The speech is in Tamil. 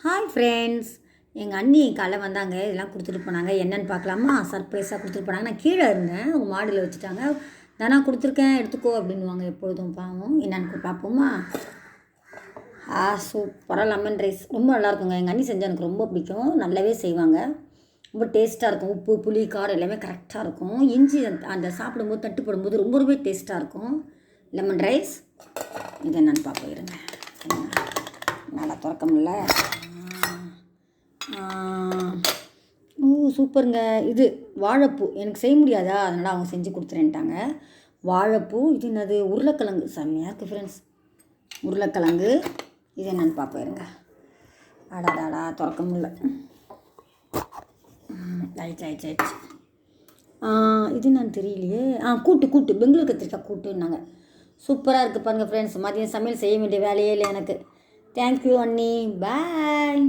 ஹாய் ஃப்ரெண்ட்ஸ், எங்கள் அண்ணி காலைல வந்தாங்க. இதெல்லாம் கொடுத்துட்டு போனாங்க. என்னென்னு பார்க்கலாமா? சர்ப்ரைஸாக கொடுத்துட்டு போனாங்க. நான் கீழே இருந்தேன், அவங்க மாடியில் வச்சுட்டாங்க. தானா கொடுத்துருக்கேன், எடுத்துக்கோ அப்படின்வாங்க எப்பொழுதும். பாவம், என்னென்னு பார்ப்போமா? சூப்பராக லெமன் ரைஸ் ரொம்ப நல்லாயிருக்குங்க. எங்கள் அண்ணி செஞ்சால் எனக்கு ரொம்ப பிடிக்கும். நல்லாவே செய்வாங்க. ரொம்ப டேஸ்ட்டாக இருக்கும். உப்பு, புளி, காரம் எல்லாமே கரெக்டாக இருக்கும். இஞ்சி அந்த சாப்பிடும்போது தட்டுப்படும்போது ரொம்ப ரொம்ப டேஸ்ட்டாக இருக்கும். லெமன் ரைஸ் இது என்னென்னு பார்ப்போம். இருங்க, நல்லா திறக்க முடியல. சூப்பருங்க. இது வாழைப்பூ எனக்கு செய்ய முடியாதா, அதனால் அவங்க செஞ்சு கொடுத்துறேன்ட்டாங்க. வாழைப்பூ. இது என்னது? உருளைக்கிழங்கு. செம்மையாக இருக்குது ஃப்ரெண்ட்ஸ். உருளைக்கிழங்கு. இது என்னென்னு பார்ப்போம். இருங்க. அடாடாடா, திறக்க முடியல. ஆயிடுச்சு. இது என்னன்னு தெரியலையே. கூட்டு பெங்களூர் கத்திரிக்காய் கூட்டுன்னாங்க. சூப்பராக இருக்குது பாருங்கள் ஃப்ரெண்ட்ஸ். மதியம் சமையல் செய்ய வேண்டிய வேலையே இல்லை எனக்கு. தேங்க்யூ அண்ணி. பாய்.